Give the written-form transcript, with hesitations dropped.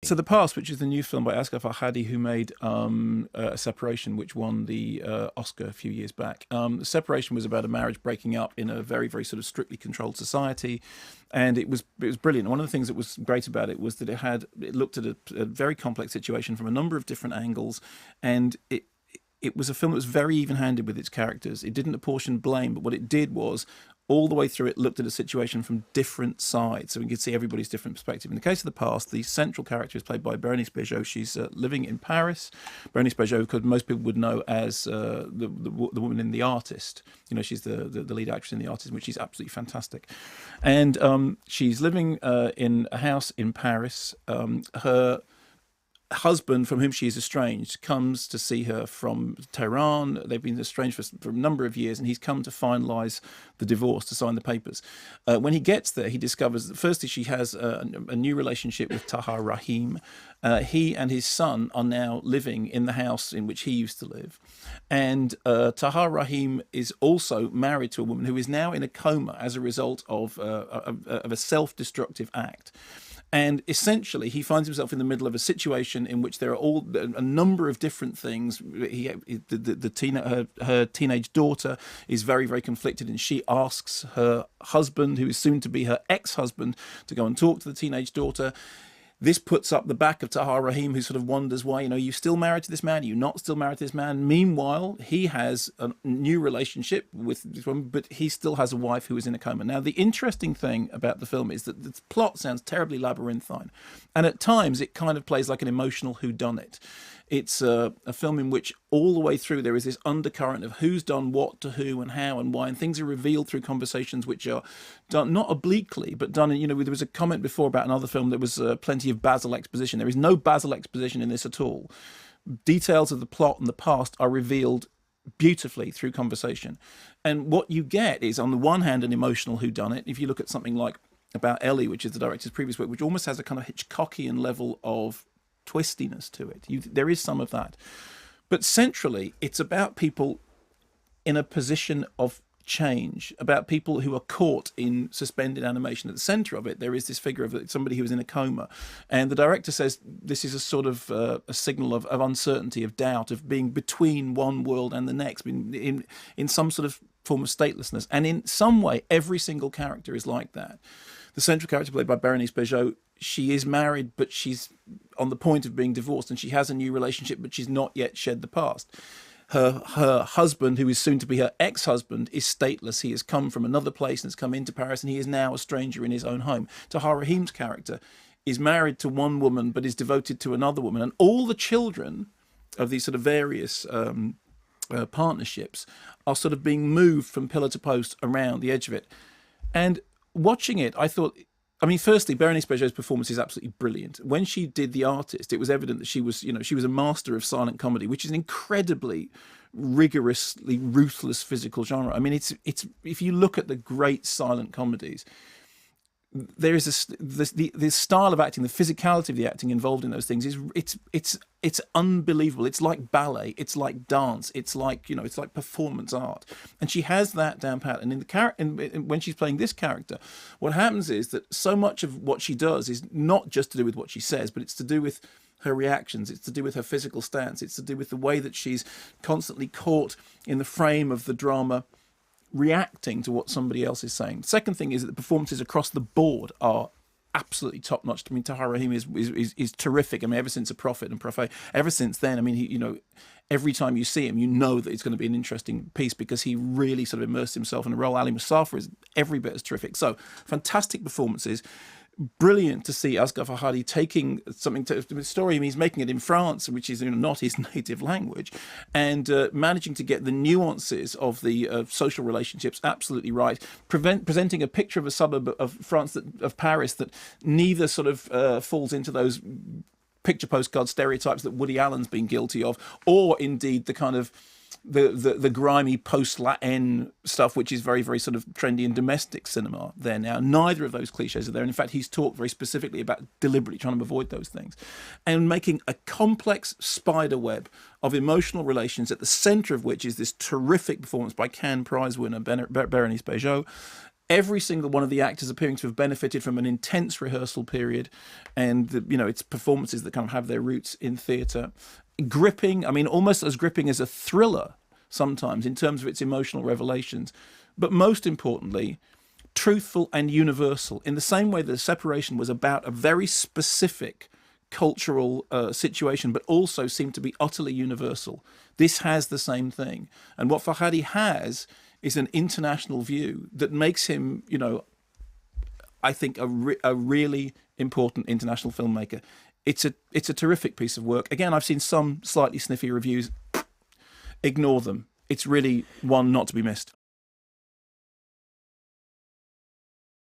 to the Past, which is the new film by Asghar Farhadi, who made Separation, which won the Oscar a few years back. Separation was about a marriage breaking up in a very, very sort of strictly controlled society, and it was brilliant. One of the things that was great about it was that it looked at a very complex situation from a number of different angles, and it was a film that was very even-handed with its characters. It didn't apportion blame, but what it did was, all the way through, it looked at a situation from different sides, so we could see everybody's different perspective. In the case of The Past, the central character is played by Bérénice Bejo. She's living in Paris. Bérénice Bejo, because most people would know as the woman in The Artist. You know, she's the lead actress in The Artist, which is absolutely fantastic. And she's living in a house in Paris. Her husband, from whom she is estranged, comes to see her from Tehran. They've been estranged for a number of years, and he's come to finalise the divorce, to sign the papers. When he gets there, he discovers that firstly she has a new relationship with Tahar Rahim. He and his son are now living in the house in which he used to live. And Tahar Rahim is also married to a woman who is now in a coma as a result of a self-destructive act. And essentially, he finds himself in the middle of a situation in which there are a number of different things. Her teenage daughter is very, very conflicted, and she asks her husband, who is soon to be her ex-husband, to go and talk to the teenage daughter. This puts up the back of Tahar Rahim, who sort of wonders why, you know, you still married to this man? Are you not still married to this man? Meanwhile, he has a new relationship with this woman, but he still has a wife who is in a coma. Now, the interesting thing about the film is that the plot sounds terribly labyrinthine, and at times it kind of plays like an emotional whodunit. It's a film in which all the way through there is this undercurrent of who's done what to who and how and why, and things are revealed through conversations which are done not obliquely, but done, you know, there was a comment before about another film, there was plenty of Basil exposition. There is no Basil exposition in this at all. Details of the plot and the past are revealed beautifully through conversation. And what you get is, on the one hand, an emotional whodunit. If you look at something like About Ellie, which is the director's previous work, which almost has a kind of Hitchcockian level of twistiness to it. There is some of that. But centrally, it's about people in a position of change, about people who are caught in suspended animation. At the centre of it, there is this figure of somebody who is in a coma. And the director says this is a sort of a signal of uncertainty, of doubt, of being between one world and the next, in some sort of form of statelessness. And in some way, every single character is like that. The central character, played by Bérénice Bejo, she is married, but she's on the point of being divorced, and she has a new relationship, but she's not yet shed the past. Her husband, who is soon to be her ex-husband, is stateless. He has come from another place and has come into Paris, and he is now a stranger in his own home. Tahar Rahim's character is married to one woman, but is devoted to another woman. And all the children of these sort of various partnerships are sort of being moved from pillar to post around the edge of it. And watching it, I thought, I mean, firstly, Bérénice Bejo's performance is absolutely brilliant. When she did The Artist, it was evident that she was a master of silent comedy, which is an incredibly rigorously ruthless physical genre. I mean, it's if you look at the great silent comedies, there is the style of acting, the physicality of the acting involved in those things is it's unbelievable. It's like ballet, it's like dance, it's like performance art, and she has that down pat. And in the when she's playing this character, what happens is that so much of what she does is not just to do with what she says, but it's to do with her reactions, it's to do with her physical stance, it's to do with the way that she's constantly caught in the frame of the drama, reacting to what somebody else is saying. Second thing is that the performances across the board are absolutely top notch. I mean, Tahar Rahim is terrific. I mean, ever since A Prophet and Prophet, ever since then, I mean, he, every time you see him, you know that it's going to be an interesting piece because he really sort of immersed himself in the role. Ali Musafa is every bit as terrific. So, fantastic performances. Brilliant to see Asghar Farhadi taking something to the story. He's making it in France, which is not his native language, and managing to get the nuances of the social relationships absolutely right. Presenting a picture of a suburb of France, of Paris, that neither sort of falls into those picture postcard stereotypes that Woody Allen's been guilty of, or indeed the kind of the grimy post-Latin stuff, which is very, very sort of trendy in domestic cinema there now. Neither of those cliches are there. And in fact, he's talked very specifically about deliberately trying to avoid those things and making a complex spider web of emotional relations, at the centre of which is this terrific performance by Cannes Prize winner Bérénice Bejo. every single one of the actors appearing to have benefited from an intense rehearsal period, and it's performances that kind of have their roots in theatre. Gripping, I mean, almost as gripping as a thriller sometimes in terms of its emotional revelations, but most importantly, truthful and universal, in the same way that Separation was about a very specific cultural situation, but also seemed to be utterly universal. This has the same thing. And what Farhadi has is an international view that makes him, I think, a really important international filmmaker. It's a terrific piece of work. Again, I've seen some slightly sniffy reviews. Ignore them. It's really one not to be missed.